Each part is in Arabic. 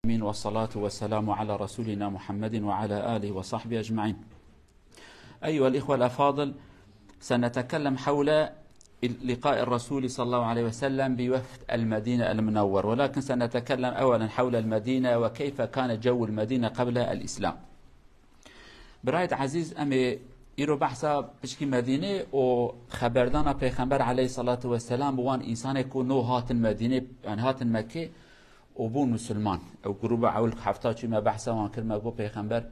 والصلاة والسلام على رسولنا محمد وعلى آله وصحبه أجمعين. أيها الإخوة الأفاضل، سنتكلم حول لقاء الرسول صلى الله عليه وسلم بوفد المدينة المنور، ولكن سنتكلم أولا حول المدينة وكيف كان جو المدينة قبل الإسلام. برايت عزيز أمي إيرو بحثا بشكي مدينة و خبردانا پیغمبر عليه الصلاة والسلام بوان إنسان يكون نو هات المدينة يعني هات مكة وبون مسلمان او گروه عول هفته چی ما بحثا وان کرد مگو پیغمبر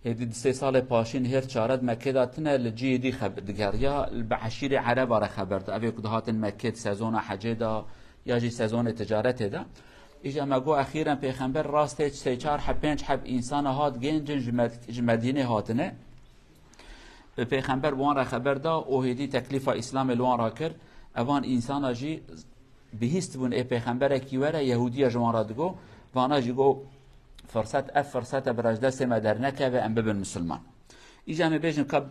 هدی 3 سال پاشین هر چارد مکه داتنه لجی دی خبر دیگر یا بعشیر عرب را خبرت اوی کدهات مکه سزون حج دا یا جی سزون تجارت دا ایجا مگو اخیرا پیغمبر راست 3 4 5 حب انسان هات گنج مدینه هاتنه پیغمبر وان را خبر دا او هدی تکلیف اسلام الوان را کرد اوان انسان جی بهیست بون ای پیغمبر کی وره یهودی جوان را دگو وانا جیگو فرصت براج دست مدر نکه و ام ببن مسلمان. ایجا می بیجن که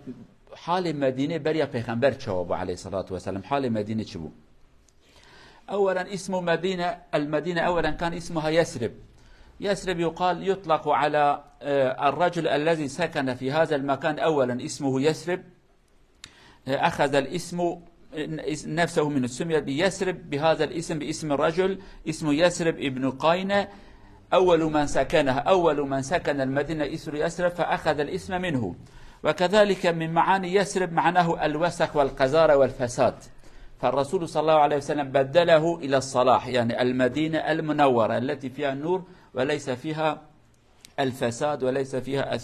حال مدینه بریا پیغمبر چوابو علیه الصلاة والسلام. حال مدینه چبو؟ اولا اسم مدينة المدينة اولا كان اسمها يثرب. يثرب يقال يطلق على الرجل الذي سكن في هذا المكان. اولا اسمه يثرب، اخذ الاسم نفسه من السمية بيثرب بهذا الاسم باسم الرجل اسمه يثرب ابن قينة. أول من سكن المدينة اسم يثرب فأخذ الاسم منه. وكذلك من معاني يثرب معناه الوسخ والقذارة والفساد، فالرسول صلى الله عليه وسلم بدله إلى الصلاح، يعني المدينة المنورة التي فيها النور وليس فيها الفساد وليس فيها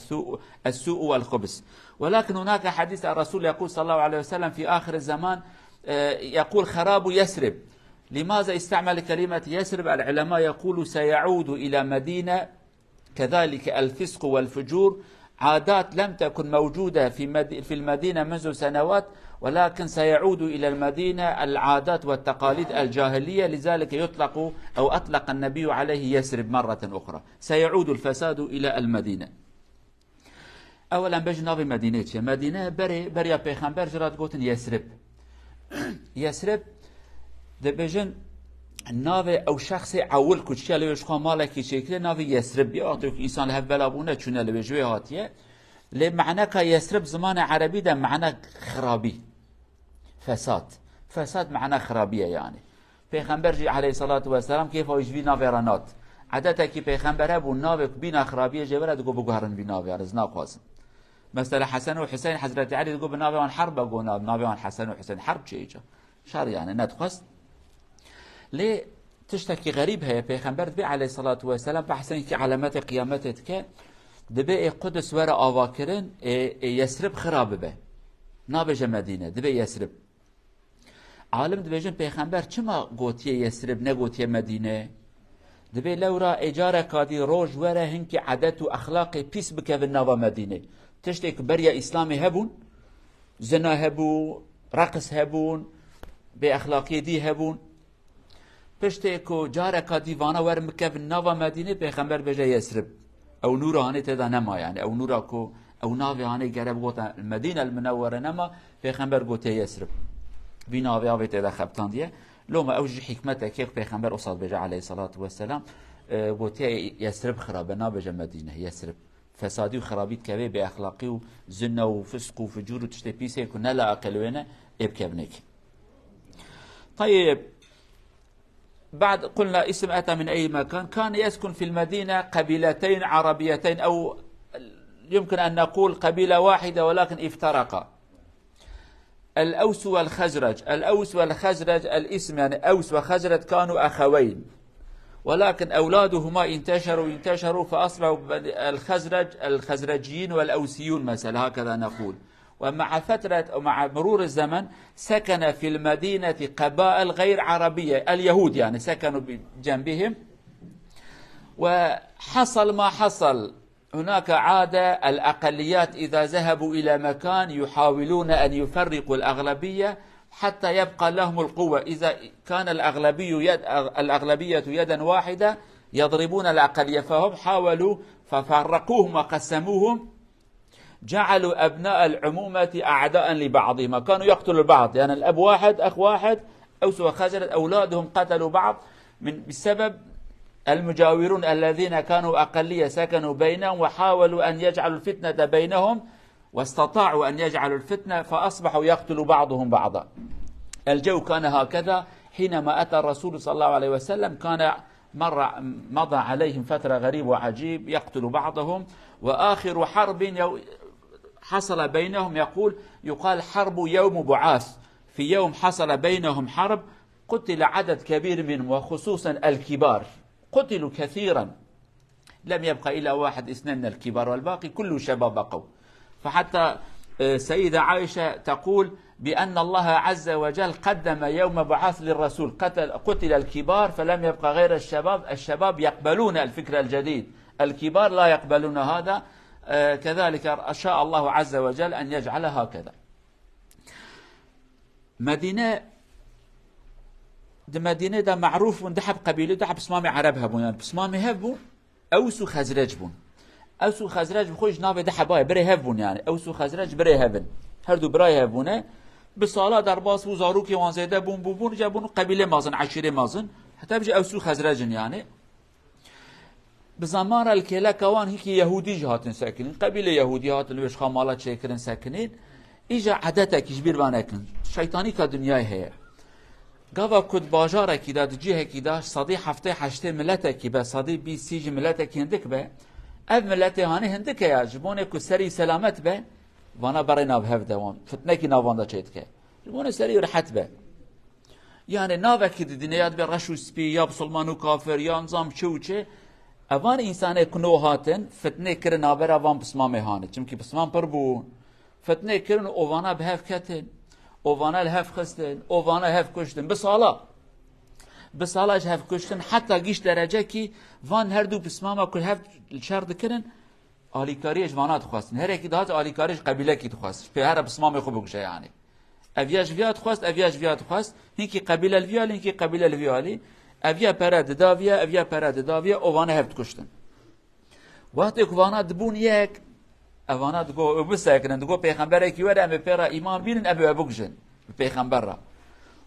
السوء والخبث. ولكن هناك حديث الرسول يقول صلى الله عليه وسلم في آخر الزمان يقول خراب يثرب. لماذا استعمل كلمة يثرب؟ العلماء يقول سيعود إلى مدينة كذلك الفسق والفجور، عادات لم تكن موجودة في المدينة منذ سنوات، ولكن سيعود إلى المدينة العادات والتقاليد الجاهلية، لذلك يطلق أو أطلق النبي عليه يثرب مرة أخرى. سيعود الفساد إلى المدينة. اولا بج ناوی مدینه چیه؟ مدینه بریا پیغمبر جرات گوتن یثرب. یثرب ده بجن ناوی او شخص عول کچی لویش خواه مالکی چیکره ناوی یثرب بیا تو انسان له بلابونه چونه لویجوی هاتیه لی معنی که یثرب زمان عربی ده معنی خرابی فساد معنی خرابیه. يعني پیغمبر جی علیه الصلاة والسلام کیف اوجوی ناوی رانات عادتا کی پیغمبر ابو ناوی بینا خرابیه جبرد گو بگوهرن بی ناوی ارزنا قاسم. مثلا حسن وحسين حضرت علي تقول بنابي وان حرب اقول نابي وان حسن وحسين حرب شيء شر يعني ندخست ليه تشتكي غريب هي پیغمبر بي عليه الصلاة والسلام بحسن كي علامات قيامتك دبي قدس ورا اواكرن يسرب خراب به نابجه مدينة دبي يسرب. عالم دبيجن پیغمبر چما قوتيه يسرب نقوتيه مدينة؟ دبي لورا اجاره كادي روج ورا هنكي عادات واخلاق بيس بكفن نوا مدينة تشتك بريا إسلامي هبون، زنا هبون، رقص هبون، بأخلاقية دي هبون. تشتكو جارك ديوانا ورمكف نوا مدينة بيخمبر بجا يسرب أو نورا هاني تدا نما، يعني أو نورا كو أو نافي هاني قرب قوتا المدينة المنورة نما بيخمبر قوتا يسرب. بنافي آوي تدا خبطان ديه لو ما أوجي حكمته كيف بيخمبر أصاد بجا عليه الصلاة والسلام قوتا يسرب خراب نابجا مدينة يسرب. فسادي وخرابيت كبير بأخلاقي وزنا وفسق وفجور وتشتي بيسه يكون لا أقلونا إبكابنك. طيب بعد قلنا اسم أتى من أي مكان. كان يسكن في المدينة قبيلتين عربيتين أو يمكن أن نقول قبيلة واحدة ولكن افترقا. الأوس والخزرج. الأوس والخزرج الاسم يعني أوس وخزرج كانوا أخوين، ولكن أولادهما انتشروا فأصبحوا الخزرجيين والأوسيون مثلا، هكذا نقول. ومع فترة أو مع مرور الزمن سكن في المدينة قبائل غير عربية، اليهود يعني سكنوا بجنبهم. وحصل ما حصل، هناك عادة الأقليات إذا ذهبوا إلى مكان يحاولون أن يفرقوا الأغلبية حتى يبقى لهم القوة. إذا كان الأغلبية يدا واحدة يضربون الأقلية، فهم حاولوا ففرقوهم وقسموهم، جعلوا أبناء العمومة أعداء لبعضهم، كانوا يقتلوا البعض. يعني الأب واحد أخ واحد أوس وخزرج أولادهم قتلوا بعض بسبب المجاورون الذين كانوا أقلية سكنوا بينهم وحاولوا أن يجعلوا الفتنة بينهم واستطاعوا أن يجعلوا الفتنة فأصبحوا يقتل بعضهم بعضا. الجو كان هكذا حينما أتى الرسول صلى الله عليه وسلم، كان مضى عليهم فترة غريب وعجيب يقتل بعضهم. وآخر حرب حصل بينهم يقال حرب يوم بعاث، في يوم حصل بينهم حرب قتل عدد كبير منهم وخصوصا الكبار، قتلوا كثيرا، لم يبقى إلا واحد اثنين من الكبار والباقي كله شباب بقوا. فحتى سيدة عائشة تقول بأن الله عز وجل قدم يوم بعث للرسول قتل الكبار فلم يبقى غير الشباب يقبلون الفكر الجديد، الكبار لا يقبلون هذا. كذلك شاء الله عز وجل أن يجعل هكذا. مدينة ده معروف من دحب قبيله دحب بسمامي عرب هبون، يعني بسمامي هبون أوس وخزرج بون. أوس وخزرج بخوش نابي دحباي بري هبون، يعني أوس وخزرج بري هبن، هردو برای هبونه. بسالا در باس و زاروکی وانزیده بون جابون قبیله مازن عشیره مازن حتی بجي أوس وخزرجن. يعني بزمان الكلا كوان هيك يهودي جهاتن ساكنين، قبيله يهودي هات اللي خامالات شاكرين ساكنين. إجا عادتك كبير بانكن شيطاني كدنياي هي قاوا كد باجاره كده جهه كده صدي هفته هشته ملتك به صدي 20 ملتك هندك به اف ملت هاني هندك يا جبونه کو سري سلامت به وانا برينا بهف دوام فتنه کی ناواندا چيتك جبونه سري راحت به. يعني ناوك دنيات به رشو سبي يا مسلمان و كافر يا نظام چوچه اوان انسان كنو هاتن فتنه كرن ابر اوان بسمام هاني چمكي بسمام پر بو فتنه كرن اوانا بهف كتن اووانا الهف خستن اووانا هف کشتن بسالاش هف کشتن حتى گیش درجه کی وان هر دو بسماما کل هف شرط کرن آلیکاریش وانات خواستن هر یکی دهات آلیکاریش قبیله کی خواست به هر بسمام خوب بگشه. يعني اویاش ویات خواست هنکی قبیله الویالی هنکی قبیله الویالی اویا پرد داویا اووانا هف کشتن. وقتی که وانا دبون یک اوانات گو بسکنن گو پیغمبر کی وره ام پیرا ایمان بینن ابو بگجن پیغمبر را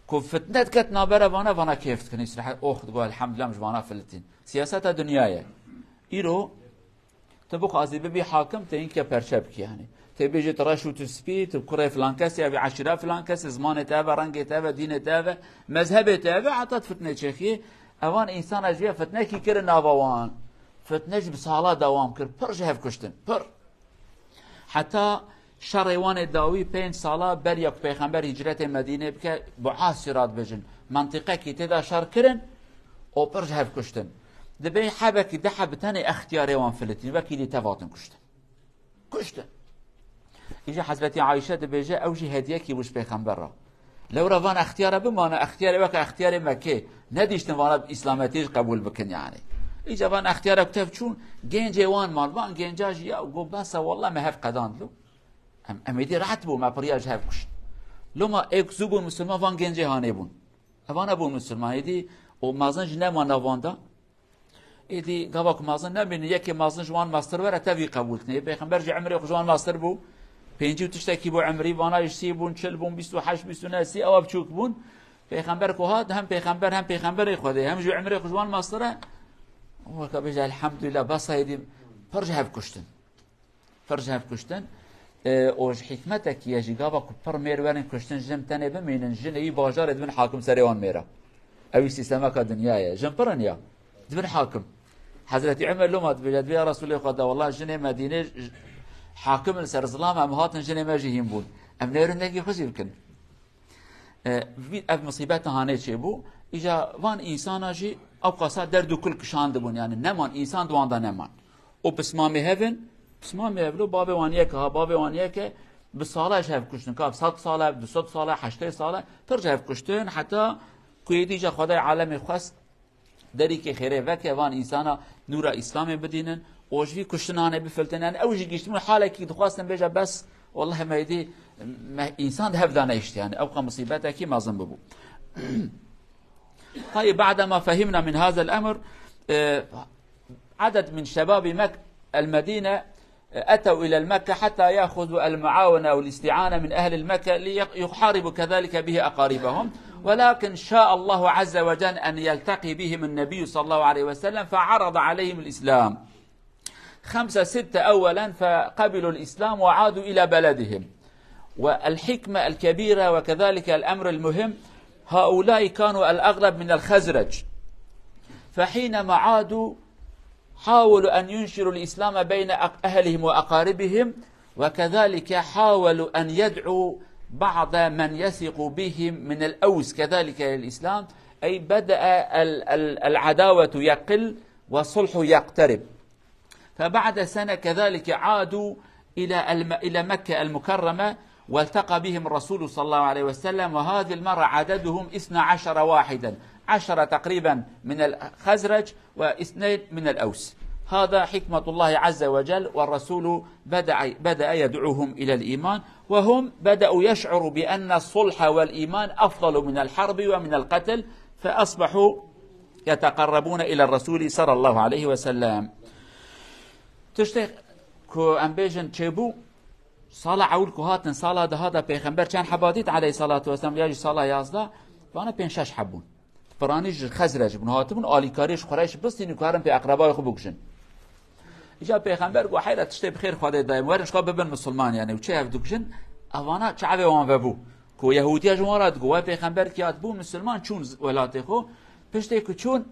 کو فتنت کت نابره وانا کیفت کنی صراحه اخ گو الحمدلله مش وانا فلتین سیاست دنیای ایرو تبو قاضی بی حاکم تین که پرچب کی یعنی تبیج ترشو تسبی تکره فلان کسی ابي عشره فلان کسی زمان تابع رنگ تابع دین تابع مذهب تابع عطت فتنه چخی اوان انسان اجیا فتنه کی کر ناوان فتنه بسالا دوام کر پر جهف کشتن پر حتى شريوان داوي 5 سالا بريك پیغمبر هجرت مدینه بك بعاصرات بجن منطقه کی تدا شر کرن او پر جهف کشتن دبي حبك دحب تاني اختياري وان فلتين وكي دي تفاتن كشتن يجي حضرتي عائشه دبيجه اوجي هديه كي وش پیغمبر لو روان اختيار بمانا اختيار وك اختيار مكه نديشتن وانا اسلامتيج قبول بكن. يعني ایجا وان اختیار کتف چون گنج وان مال وان گنجاج یا گو بس والله ما هف قدان لو امیدی راحت بو ما پریاج هف کش لو ما اك زوبون مسلمان وان گنج هانه بون اوانا بون مسلمان ایدی او مازن جنه ما نواندا ایدی گاواک مازن نبین یکی مازن جوان ماستر ور تاوی قبول کنه پیغمبر ج عمره جوان ماستر بو پنجی و تشتکی بو عمری وانا یشی بون 40 بون 28 29 او بچوک بون پیغمبر کو هات هم پیغمبر خوده هم جو عمره جوان ماستر وكبيج الحمد لله بس هيدي فرجها بكشتن اوج حكمتك يا جيغابا كبر ميروان كشتن جمتني بمين جني باجار دبن حاكم سريوان ميرا او سيستمك الدنيا جمبرن يا دبن حاكم حضرتي عمر لو ما بجد يا رسول الله قد والله جني مدينه حاكم سر ظلام ام هاتن جني ما جيهم بون ام نيرن نجي خزي يمكن اف مصيبات هانه چبو اجا وان انسان اجي او قصا درد كل كشاند بون. يعني نمان انسان دواندا نمان او بسمامي هفن بسمامي هفلو باب وانيك ها باب وانيك بسالاش هف كشتن كاب 100 ساله 200 ساله 80 ساله ترجع هف كشتن حتى كويدي جا خدای عالم خاص دری که خیره وک وان انسان نور اسلام بدینن اوجوی کشتنانه بفلتنن اوجی گشتم حاله کی دخواستن بجا بس والله ما يدي انسان هف دانشت. يعني ابقى مصيبته كي ما ظن ببو. طيب بعدما فهمنا من هذا الأمر عدد من شباب مكة المدينة أتوا إلى المكة حتى يأخذوا المعاونة والاستعانة من أهل المكة ليحاربوا كذلك به أقاربهم. ولكن شاء الله عز وجل أن يلتقي بهم النبي صلى الله عليه وسلم فعرض عليهم الإسلام. 5 6 أولا فقبلوا الإسلام وعادوا إلى بلدهم. والحكمة الكبيرة وكذلك الأمر المهم، هؤلاء كانوا الأغلب من الخزرج، فحينما عادوا حاولوا أن ينشروا الإسلام بين أهلهم وأقاربهم، وكذلك حاولوا أن يدعوا بعض من يثق بهم من الأوس كذلك للإسلام، أي بدأ العداوة يقل والصلح يقترب. فبعد سنة كذلك عادوا إلى مكة المكرمة، والتقى بهم الرسول صلى الله عليه وسلم، وهذه المرة عددهم 12 واحدا، 10 تقريبا من الخزرج و2 من الأوس. هذا حكمة الله عز وجل، والرسول بدأ يدعوهم إلى الإيمان، وهم بدأوا يشعروا بأن الصلح والإيمان أفضل من الحرب ومن القتل، فأصبحوا يتقربون إلى الرسول صلى الله عليه وسلم. تشتغ كو أمبيجن تشيبو صلاة عول كهاتن صلاة ده هذا بيخنبر كان حباديت عليه الصلاة والسلام يجي صلاة يازده فأنا بين 6 حبون فرانيج خزرج بن هاتمون آلی کاریش خورایش بستینی کارم به اقربای خوب بکشن. ایجا پیغمبر گو حیرت تشتی بخیر خدا دایم ورنش خواب ببن مسلمان یعنی و چه هف دکشن اوانا چه عوی وان ببو کو یهودی جمارات گو پیغمبر کیات بو مسلمان چون ولاته خو پشتی کو چون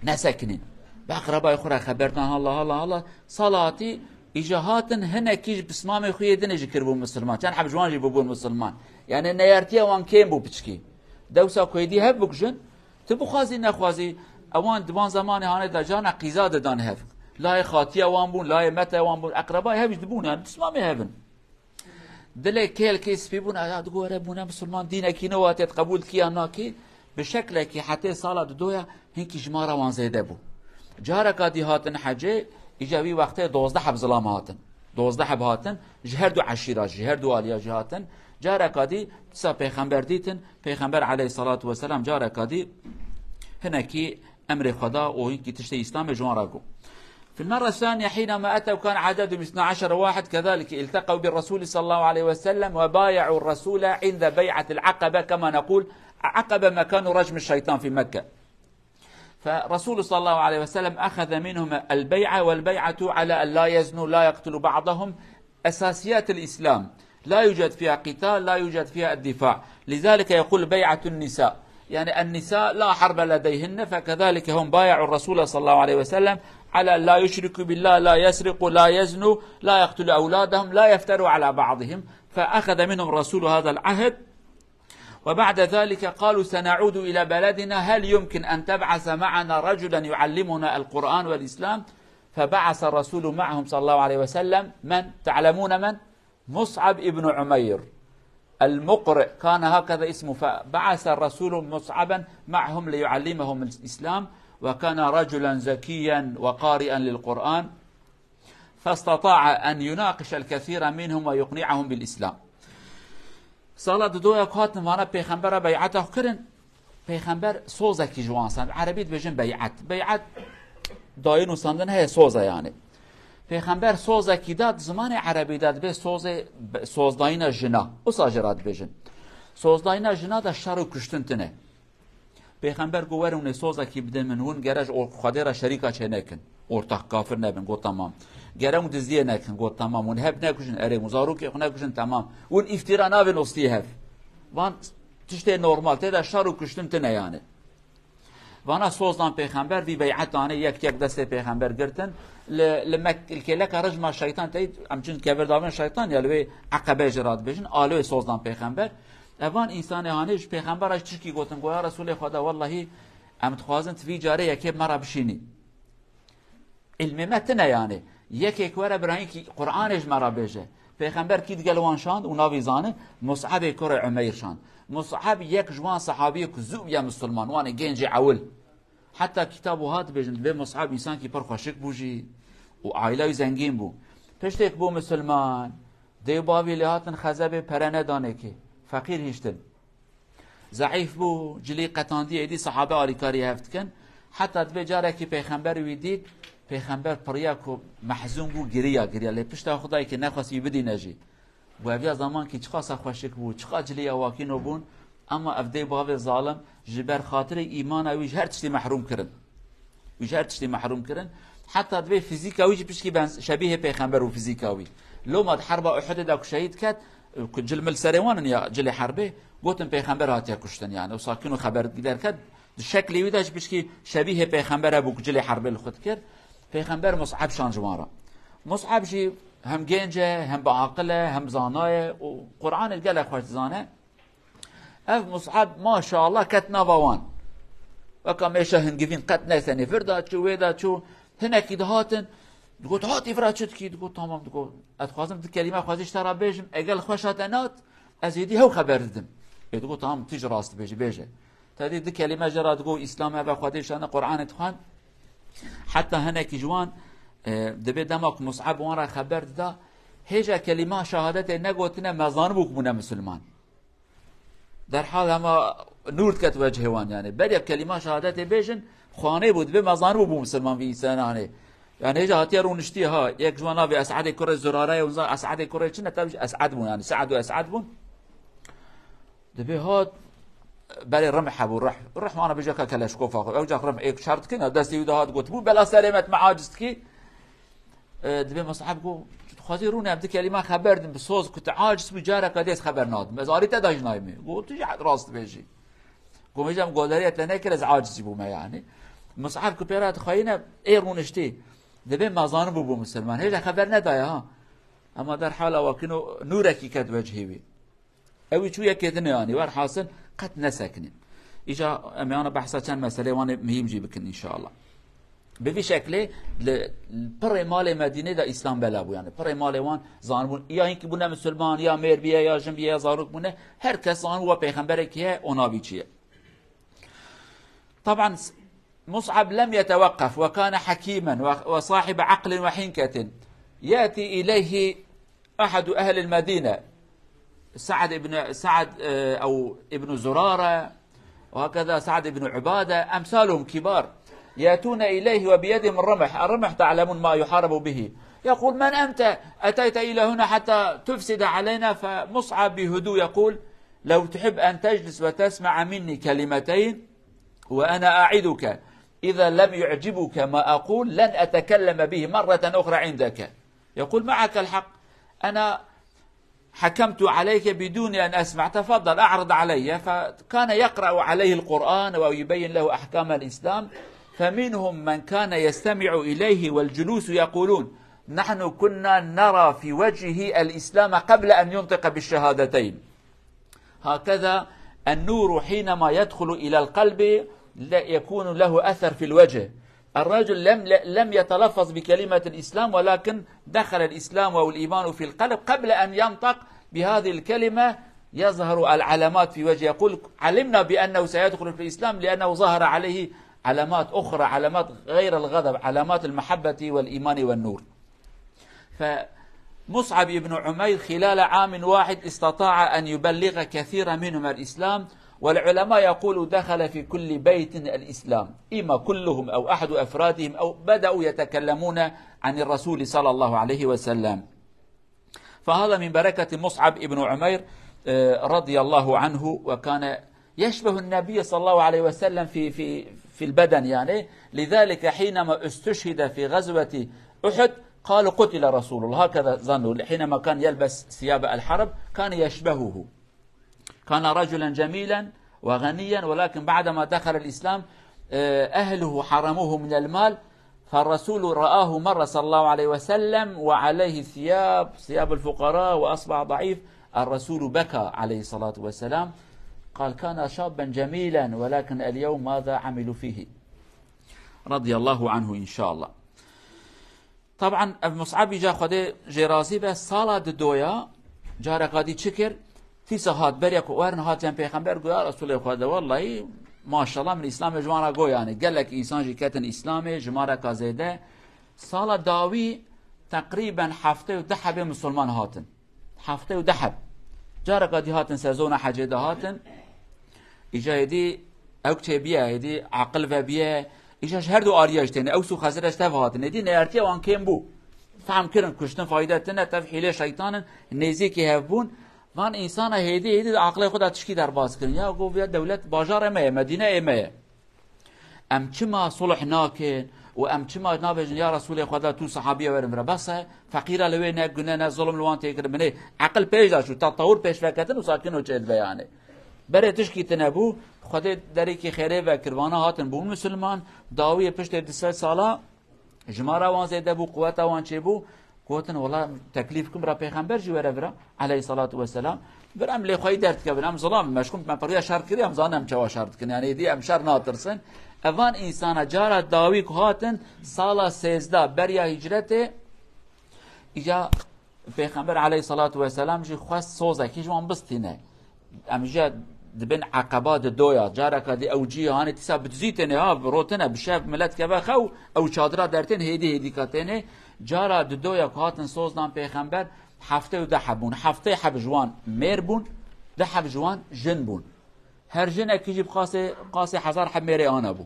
نسکنین به اقربای خورا خبرتان الله صلاتی ایجاهاتن هنه کیش بسمام خوی دنیج کربو مسلمان چند حب جوان بو مسلمان یعنی نیارتی وان کیم بو پچکی دوسا کویدی هف بکشن تبو خوازی نخوازی اوان دوان زمان هانه دا جانا قیزاد دان هف لای خاطی اوان بون لای مت اوان بون اقربای هفش دبون یعنی تسمامی هفن دلی کل کیس بی بون آیا دگو اره بونه مسلمان دینه کی نواتیت قبول کی آنا کی بشکل که حتی سالا دویا هنکی جمارا وان زیده بو جارکا دی هاتن حجه ایجابی وقته 12 حب ظلام هاتن 12 حب هاتن جهر دو عشیرا جهر دو آلیا جهاتن جارکا دی تسا پیغمبر دیتن پیغمبر علیه الصلاة والسلام جارکا دی هناكي أمر خدا وهنكي تشتي إسلام جوارقو. في المرة الثانية حينما أتوا كان عددهم 12 واحد كذلك التقوا بالرسول صلى الله عليه وسلم وبايعوا الرسول عند بيعة العقبة كما نقول عقبة مكان رجم الشيطان في مكة. فرسول صلى الله عليه وسلم أخذ منهم البيعة والبيعة على أن لا يزنوا لا يقتلوا بعضهم أساسيات الإسلام لا يوجد فيها قتال لا يوجد فيها الدفاع لذلك يقول بيعة النساء يعني النساء لا حرب لديهن فكذلك هم بايعوا الرسول صلى الله عليه وسلم على لا يشركوا بالله لا يسرقوا لا يزنوا لا يقتلوا أولادهم لا يفتروا على بعضهم فأخذ منهم الرسول هذا العهد وبعد ذلك قالوا سنعود إلى بلدنا هل يمكن أن تبعث معنا رجلا يعلمنا القرآن والإسلام فبعث الرسول معهم صلى الله عليه وسلم من تعلمون من مصعب ابن عمير المقرئ كان هكذا اسمه فبعث الرسول مصعبا معهم ليعلمهم الإسلام وكان رجلا زكيا وقارئا للقرآن فاستطاع أن يناقش الكثير منهم ويقنعهم بالإسلام صلاة دويا كاتن وانا پیغمبر بيعته كرن پیغمبر سوزه کی جوانسان عربيت بجن بيعت داين وساندن هي سوزه يعني پیغمبر سوزه کی داد زمان عربی داد به سوزداین جنا اساجرات بجن سوزداین جنا دا شر کشتن تنه پیغمبر گوورون سوزه کی بده منون گرج او خدیر شریکا چه نکن ortak kafir nebin go tamam gerem dizdiye nekin go tamam un hep nekuşun ere muzaru ki nekuşun tamam un iftira navin osti hep van tişte normal te da şaru kuştun tene yani vana sozdan peygamber vi bey'atane yek deste peygamber girtin لمك الكلك رجم الشيطان تيد امچن كبر دامن شيطان يلوي عقبه جرات بجن آلو سوزدان پیغمبر اوان انسان هانش پیغمبر اش چشکی گوتن گویا رسول خدا والله ام تخوازن في جاره يكي مرا بشيني علم متنه يعني يكي كوره براين كي قرانش مرا بيجه پیغمبر كي دگلوان شاند و ناوي زانه مصعب كره عمير شاند مصعب يك جوان صحابي كذوب يا مسلمان وانا گنج عول حتی کتابو هات بجن به مصعب انسان کی پر خوشک بوجی و عائله زنگین بو پشتک بو مسلمان دی باوی لهاتن خزبه پرنه دانه کی فقیر هیشتن ضعیف بو جلی قطاندی ایدی صحابه آلیکاری هفت کن حتی به جاره کی پیغمبر ویدید پیغمبر پریا کو محزون بو گریا لی پشت خدای که نخواست بدی نجی و اویا زمان کی چقا خوشک بو چقا جلی واکینو بون اما افدي باب ظالم جبر خاطر ايمان اویش هر تشتی محروم کرن ویش هر تشتی محروم کرن حتی دوی فیزیکاوی پیش کی بنز شبیه پیغمبر و فیزیکاوی لو ما حرب احد دا شهید کد جل مل سروان یا جل حربه گفتن پیغمبر هاتیا کشتن یعنی و ساکن خبر دیدر کد شکلی ویداش پیش کی شبیه پیغمبر ابو جل حربه خود کرد پیغمبر مصعب شانجوارا مصعب جی هم گنجه هم بعاقله هم زانای و قرآن القلق خوش زانه اف مصعب ما شاء الله كت نافوان وكم ايش هنجفين قت نسني فردا شو ويدا شو هنا كده هاتن تقول هاتي فرا شت كي تقول تمام تقول اتخازم الكلمه خازش ترى بيجم اقل خوشاتنات ازيدي هو خبردم تقول تمام تيجي راست بيجي تادي دي كلمه جرا تقول اسلام ابا خادش انا قران تخان حتى هنا كي جوان دبي دمك مصعب وانا خبرت دا هيجا كلمه شهادته نقوتنا مزان بوك من مسلمان در حال اما نور کت وجه وان یعنی بری کلمه شهادت بیشن خانه بود به مزان بود مسلمان وی انسانانه یعنی هجا هاتیا رونشتی ها یک جوانا به اسعد کره زراره و اسعد کره چنه تبج اسعد بون یعنی سعد و اسعد بون دبی ها بری رمح ابو رح وانا بجا کلاشکوف او جا رمح یک شرط کنه دستی و دهات گفت بو بلا سلامت معاجز کی دبی مصعب گو خاطر رونه ابد کلمه خبردم بسوز كنت عاجز بجاره قديس خبر ناد مزاري تداج نايمه قلت تجي راست بيجي قوم يجم قولريت لناكل از عاجز بوما يعني مصعب كبيرات خاينه ايرونشتي دبي مازان بو مسلمان هيدا خبر ندايا ها اما در حال وكنو نورك كد وجهي اوي شو يكدني يعني ور حاصل قد نسكني اجا امانه بحثا كان مساله وانا مهم جي بكن ان شاء الله بفي شكله پر مال مدينه دا اسلام بلا بو يعني پر مال وان زانبون یا اینکه بونه مسلمان یا میر بیه یا جن بیه یا زاروک بونه هر کس زان هو پیغمبر کیه اونا بیچیه طبعا مصعب لم يتوقف وكان حكيما وصاحب عقل وحنكة يأتي إليه أحد أهل المدينة سعد أو ابن زرارة وهكذا سعد بن عبادة أمثالهم كبار يأتون إليه وبيدهم الرمح تعلمون ما يحارب به يقول من أنت أتيت إلى هنا حتى تفسد علينا فمصعب بهدوء يقول لو تحب أن تجلس وتسمع مني كلمتين وأنا أعدك إذا لم يعجبك ما أقول لن أتكلم به مرة أخرى عندك يقول معك الحق أنا حكمت عليك بدون أن أسمع تفضل أعرض علي فكان يقرأ عليه القرآن ويبين له أحكام الإسلام فمنهم من كان يستمع إليه والجلوس يقولون نحن كنا نرى في وجهه الإسلام قبل أن ينطق بالشهادتين هكذا النور حينما يدخل إلى القلب لا يكون له أثر في الوجه الرجل لم يتلفظ بكلمة الإسلام ولكن دخل الإسلام والإيمان في القلب قبل أن ينطق بهذه الكلمة يظهر العلامات في وجهه يقول علمنا بأنه سيدخل في الإسلام لأنه ظهر عليه علامات أخرى علامات غير الغضب علامات المحبة والإيمان والنور فمصعب بن عمير خلال عام واحد استطاع أن يبلغ كثيرا منهم الإسلام والعلماء يقولوا دخل في كل بيت الإسلام إما كلهم أو أحد أفرادهم أو بدأوا يتكلمون عن الرسول صلى الله عليه وسلم فهذا من بركة مصعب بن عمير رضي الله عنه وكان يشبه النبي صلى الله عليه وسلم في البدن يعني لذلك حينما استشهد في غزوة أحد قالوا قتل رسول الله هكذا ظنوا حينما كان يلبس ثياب الحرب كان يشبهه كان رجلا جميلا وغنيا ولكن بعدما دخل الإسلام أهله حرموه من المال فالرسول رآه مرة صلى الله عليه وسلم وعليه ثياب الفقراء وأصبح ضعيف الرسول بكى عليه الصلاة والسلام قال كان شابا جميلا ولكن اليوم ماذا عملوا فيه رضي الله عنه إن شاء الله طبعا مصعب جا خده جرازي بس صالة دويا جارة قادي تشكر تيسا هات بريك وارن هات يان پیغمبر قويا رسول خده والله ما شاء الله من الإسلام جمارة قوي يعني قال لك إنسان جي كتن إسلامي جمارة كازيده صالة داوي تقريبا حفته ودحب مسلمان هاتن حفته ودحب جارة قادي هاتن سازونا حجيده هاتن إجا يدي أوكتي بيه يدي عقل فبيه إجا شهردو آرياج تاني أوسو خسرش تفهاتن يدي نيارتيا وان كيم بو فهم كرن كشتن فايدة تنه تفحيلي شيطانا نيزيكي هفبون وان انسان هيدي عقل خدا تشكي در باز كرن يا گو بیا دولت باجار ما مدينه ما ام چما صلح ناكن و ام چما نابجن يا رسول خدا تو صحابيه ورم بس فقيره لوي نه گنه نه ظلم لوان تكر مني عقل پیش دا شو تطور پیش فکتن و ساکن و چل بیانه بره تشکی تنبو خدا دری کی خیره و کروانه هاتن بون مسلمان داوی پشت 2 سالا جماره وان زیده بو قوت وان چه بو گوتن والله تکلیفکم را پیغمبر جوره برا علیه الصلاه و السلام برام لی خوای درد که برام ظلم مشکوم من پریا شرط کردی ام زانم چوا شرط کنه یعنی دی ام شر ناترسن اوان انسان جارا داوی که هاتن سال 13 بریا هجرت اجا پیغمبر علیه الصلاه و السلام جی خواست سوزه کی جوان بستینه ام جا دبن عقبات دویا جارا کدی اوجی هانی تسا بتزیتنه ها روتنه بشاف ملت که بخو او چادرا درتن هدی کاتنه جارا دویا هاتن سوزدان پیغمبر هفته و 10 بون هفته حب جوان میر بون 10 حب جوان جن بون هر جن اکیجی قاسه 1000 حب میری آنا بو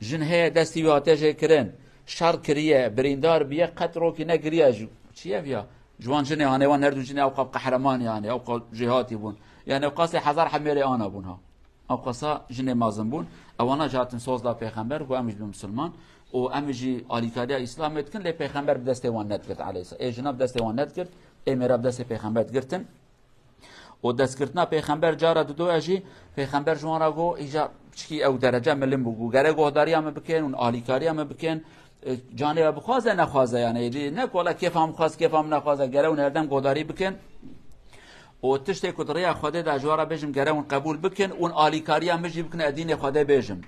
جن هی دستی و آتش کرن شر کریه بریندار بیه قطرو که نگریه جو چیه بیا جوان جن یعنی وان هر دو جن او قهرمان یعنی او جهاتی بون یعنی قاسه 1000 حب میری آنا بون ها او قاسه جن مازن بون اوانا جاتن سوزدا پیغمبر و امج مسلمان و امجی آلیکاری اسلام اتکن لی پیغمبر بدست وان ند کرد علیه السلام ای جناب دست وان ند کرد ای میرا بدست پیغمبر گرتن و دست کردنا پیغمبر جارا دو اجی پیغمبر جوان را گو ایجا چکی او درجه ملم بگو گره گهداری هم بکن اون آلیکاری هم بکن جانب بخوازه نخوازه یعنی نه کولا کیف هم خواست کیف هم نخوازه گره اون هردم گهداری بکن و تشتی کدریا خدا در جوارا بجم گره اون قبول بکن اون آلیکاری هم بجی بکن ادین خدا بجم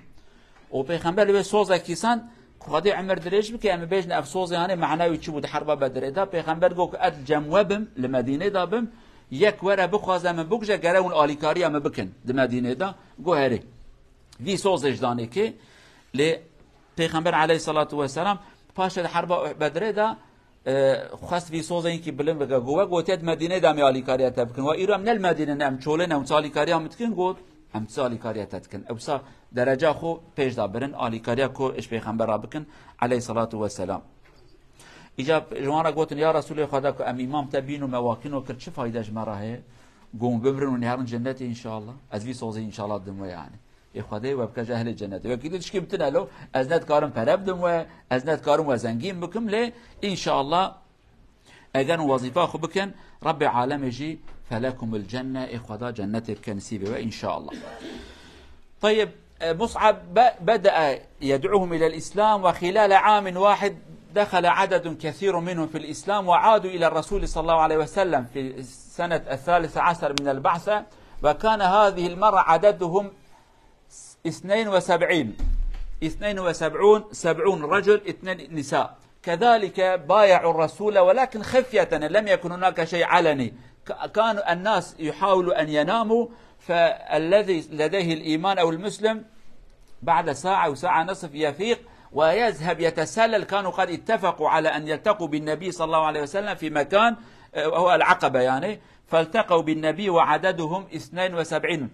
و پیغمبر به سوزه کیسان خدا عمر دريش بك ام بيجن افسوس يعني معناوي تشبو حرب بدر دا پیغمبر گو اد جموبم لمدينه دابم یک ورا بخوازم من بوجا گرون آلیکاری ام بکن د مدينه دا گو هري دي سوزش دانه که ل پیغمبر علیه الصلاه و السلام پاش حرب بدر دا خاص في سوزه اینکه بلم بگا گو گوتید مدينه دا می آلیکاری تبکن و ایرو من المدينه نم چوله نم آلیکاری ام تکن گو هم آلیکاری تتکن اوسا درجه خو پیش دا برن آلیکاری کو اش پیغمبر را بکن علیه الصلاه و السلام ایجا جوان گوتن یا رسول خدا کو ام امام تبین و مواکن و کرد چه فایده جمره قوم ببرن و نهارن جنت ان شاء الله از وی سوزی ان شاء الله دم يعني ای خدای و بک اهل جنت و کیدو چکی بتنالو از نت کارم پرب دم و از نت کارم و زنگیم بکم ل ان شاء الله اگر وظیفه خو بکن رب عالم جی فلكم الجنه ای خدا جنت بکنسیبه و ان شاء الله. طيب مصعب بدأ يدعوهم إلى الإسلام وخلال عام واحد دخل عدد كثير منهم في الإسلام وعادوا إلى الرسول صلى الله عليه وسلم في سنة 13 من البعثة وكان هذه المرة عددهم 72 70 رجل 2 نساء كذلك بايعوا الرسول ولكن خفية لم يكن هناك شيء علني كان الناس يحاولوا أن يناموا فالذي لديه الإيمان أو المسلم بعد ساعة أو ساعة نصف يفيق ويذهب يتسلل كانوا قد اتفقوا على أن يلتقوا بالنبي صلى الله عليه وسلم في مكان هو العقبة يعني فالتقوا بالنبي وعددهم 72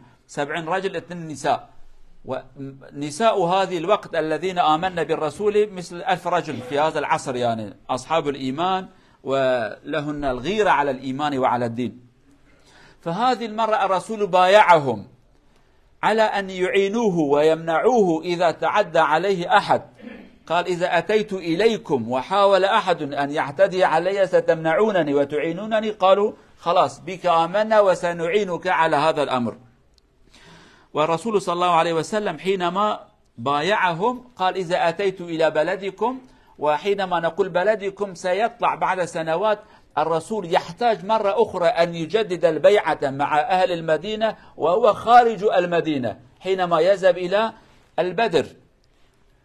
رجل 2 نساء ونساء هذه الوقت الذين آمنا بالرسول مثل 1000 رجل في هذا العصر يعني أصحاب الإيمان ولهن الغيرة على الإيمان وعلى الدين. فهذه المرة الرسول بايعهم على أن يعينوه ويمنعوه إذا تعدى عليه أحد قال إذا أتيت إليكم وحاول أحد أن يعتدي علي ستمنعونني وتعينونني قالوا خلاص بك آمنا وسنعينك على هذا الأمر. والرسول صلى الله عليه وسلم حينما بايعهم قال إذا أتيت إلى بلدكم وحينما نقول بلدكم سيطلع بعد سنوات الرسول يحتاج مرة أخرى أن يجدد البيعة مع أهل المدينة وهو خارج المدينة حينما يذهب إلى البدر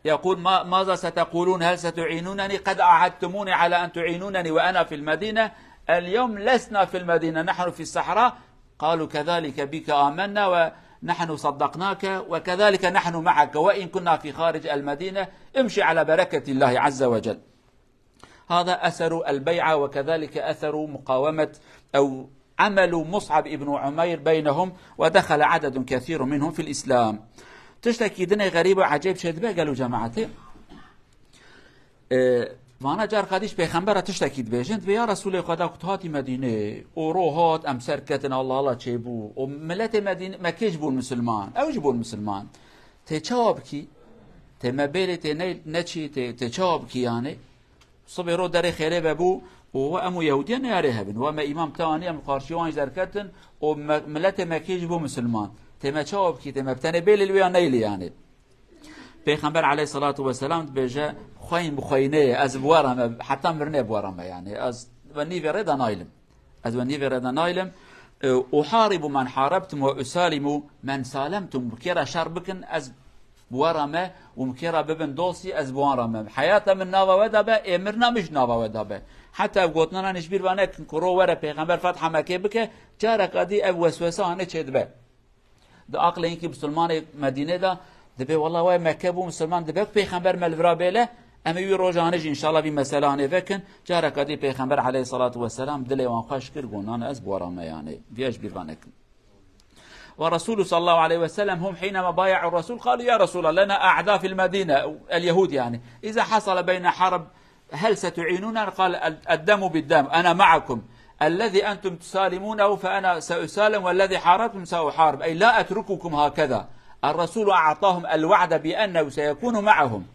يقول ماذا ستقولون هل ستعينونني قد أعدتموني على أن تعينونني وأنا في المدينة اليوم لسنا في المدينة نحن في الصحراء قالوا كذلك بك آمنا ونحن صدقناك وكذلك نحن معك وإن كنا في خارج المدينة امشي على بركة الله عز وجل. هذا أثر البيعة وكذلك أثر مقاومة أو عمل مصعب ابن عمير بينهم ودخل عدد كثير منهم في الإسلام. تشتكي دنيا غريبة عجيب شدبه قالوا جماعته وانا جار قديش پیغمبر تشتكيد بيجند يا رسول خدا كنت هاتي مدينه وروحات امسر كتن الله تشيبو وملت مدينه ما كيجبو المسلمان او جبو المسلمان تشابكي تمبيلي نتشي تشابكي يعني صبروا دري خيره بابو وامو يهوديان ياريها بن وما امام ثاني ام قارشيوان زركتن وملت ما كيجبو مسلمان تمشابكي تمبتني بيل الويا نيل يعني پیغمبر علیه الصلاة والسلام بجا خوين بخوينه از بوارم حتى مرنه بوارم يعني از وني فريدا نايلم از وني فريدا نايلم احارب من حاربتم واسالم من سالمتم بكرا شربكن از بوارم ومكرا ببن دوسي از بوارم حياته من ناوا ودابه امرنا مش ناوا ودابه حتى قوتنا نشبير وانا كرو ورا پیغمبر فتح مكه بك جارك ادي اب وسوسه انه چدبه ده عقل اینکه مسلمان مدینه دا دبی والله وای مکه بو مسلمان دبی پیغمبر ملورا بیله اما وی روزانه ان شاء الله بی مسئله انه وکن جاره کدی پیغمبر علیه الصلاه و السلام دل وان خوش کر گونان از بورام یعنی بیاج بیرانک ورسول صلى الله عليه وسلم هم حينما بايعوا الرسول قالوا يا رسول الله لنا اعداء في المدينه اليهود يعني اذا حصل بين حرب هل ستعينونا؟ قال الدم بالدم انا معكم الذي أنتم تسالمونه فأنا سأسالم والذي حاربتم سأحارب أي لا أترككم هكذا. الرسول أعطاهم الوعد بأنه سيكون معهم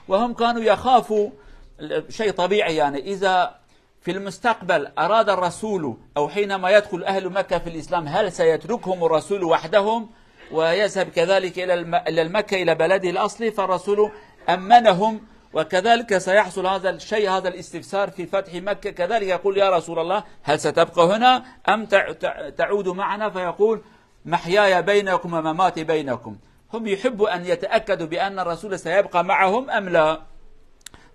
وهم كانوا يخافوا شيء طبيعي يعني إذا في المستقبل أراد الرسول أو حينما يدخل أهل مكة في الإسلام هل سيتركهم الرسول وحدهم ويذهب كذلك إلى المكة إلى بلده الأصلي؟ فالرسول أمنهم وكذلك سيحصل هذا الشيء هذا الاستفسار في فتح مكة كذلك يقول يا رسول الله هل ستبقى هنا أم تعود معنا؟ فيقول محياي بينكم ومماتي بينكم. هم يحبوا أن يتأكدوا بأن الرسول سيبقى معهم أم لا.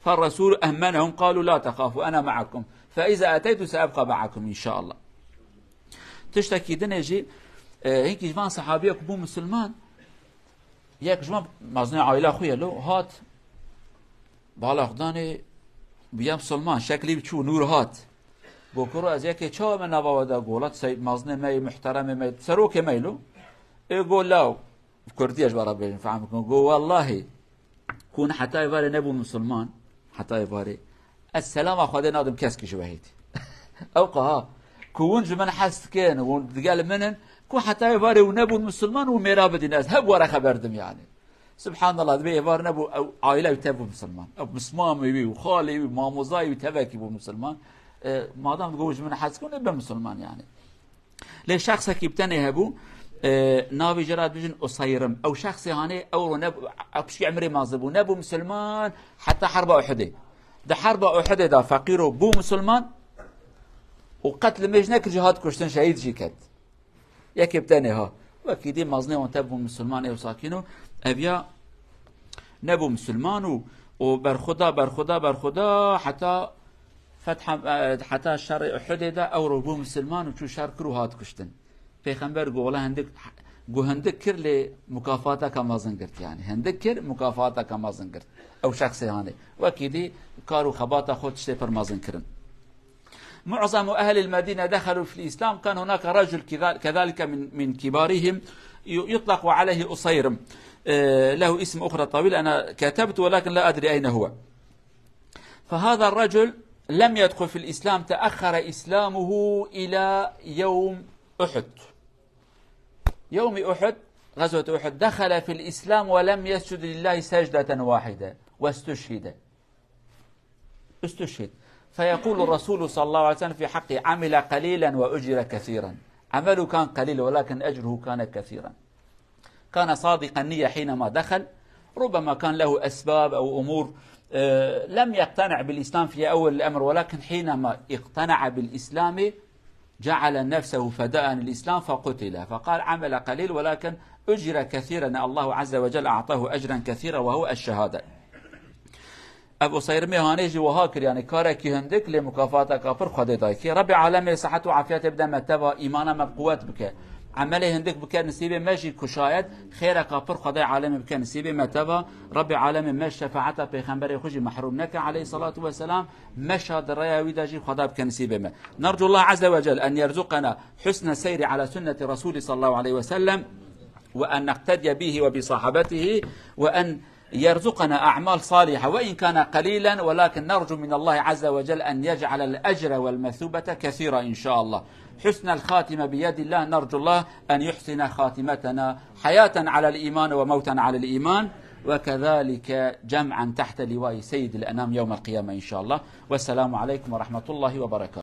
فالرسول أمنهم قالوا لا تخافوا أنا معكم فإذا أتيت سأبقى معكم إن شاء الله. تشتكي دنيجي هيك جوان صحابيه كبو مسلمان ياك جوان مازني عائلة خويا له هات بالا خداني بيا مسلمان شكلي بتشو نور هات بكرو از ياك چا من نوادا قولات سيد مازني مي محترم مي سروك ميلو يقول لا كرديش برا بين فهمكم قول والله كون حتى يباري نبو مسلمان حتى يباري السلام اخوادي نادم كسكي شوهيتي اوقها كون جمن حست كان وقال منن كون حتى يباري ونبو المسلمان وميرابد الناس هب ورا خبردم يعني سبحان الله دبي يبار نبو أو عائلة يتبو مسلمان أو مسمام يبي وخالي وماموزاي يتباكي بو مسلمان ما دام تقولش من حس كون يبقى مسلمان يعني ليش شخص كيبتني هبو نابي جراد بيجن أصيرم أو شخص هاني أو نبو أبشي عمري ما زبو نبو مسلمان حتى حرب أحد ده حرب أحد ده فقيره بو مسلمان وقتل مجنك جهاد كشتن شهيد جيكت يكيبتني ها وكيدي مازني وانتبو مسلمان أو ساكنو أبيا نبو مسلمان وبرخدا حتى فتح حتى الشر أحد ده أو ربو مسلمان وشو شر كرو هات كشتن پیغمبر قوله هندك كر لمكافاتك ما زنقرت يعني هندك كر مكافاتك ما زنقرت أو شخص هاني وكيدي كارو خباطة خود شتفر ما زنكرن. معظم أهل المدينة دخلوا في الإسلام. كان هناك رجل كذلك من كبارهم يطلق عليه أصيرم له اسم أخرى طويل أنا كتبت ولكن لا أدري أين هو. فهذا الرجل لم يدخل في الإسلام تأخر إسلامه إلى يوم أحد. يوم أحد غزوة أحد دخل في الإسلام ولم يسجد لله سجدة واحدة واستشهد. فيقول الرسول صلى الله عليه وسلم في حقه عمل قليلا وأجر كثيرا. عمله كان قليل ولكن أجره كان كثيرا. كان صادق النية حينما دخل. ربما كان له أسباب أو أمور لم يقتنع بالإسلام في أول الأمر ولكن حينما اقتنع بالإسلام جعل نفسه فداء للإسلام فقتل. فقال عمل قليل ولكن أجر كثيرا الله عز وجل أعطاه أجرا كثيرا وهو الشهادة. أبو صيرمي هانيجي وهاكر يعني كاركي هندك لمكافاة كافر خدي دايكي ربي عالمي صحة وعافية تبدأ متبا إيمانا مبقوات بك عمله هندك بك نسيبه ماشي كشايد خير كافر خدي عالمي بك نسيبه متبا ربي عالمي مش شفاعته بيغمبر خجي محروم نك عليه الصلاة والسلام مشهد الريا ويداجي خدا بك نسيبه ما. نرجو الله عز وجل أن يرزقنا حسن السير على سنة رسول صلى الله عليه وسلم وأن نقتدي به وبصحابته وأن يرزقنا أعمال صالحة وإن كان قليلا، ولكن نرجو من الله عز وجل أن يجعل الأجر والمثوبة كثيرة إن شاء الله. حسن الخاتمة بيد الله، نرجو الله أن يحسن خاتمتنا حياة على الإيمان وموتا على الإيمان، وكذلك جمعا تحت لواء سيد الأنام يوم القيامة إن شاء الله. والسلام عليكم ورحمة الله وبركاته.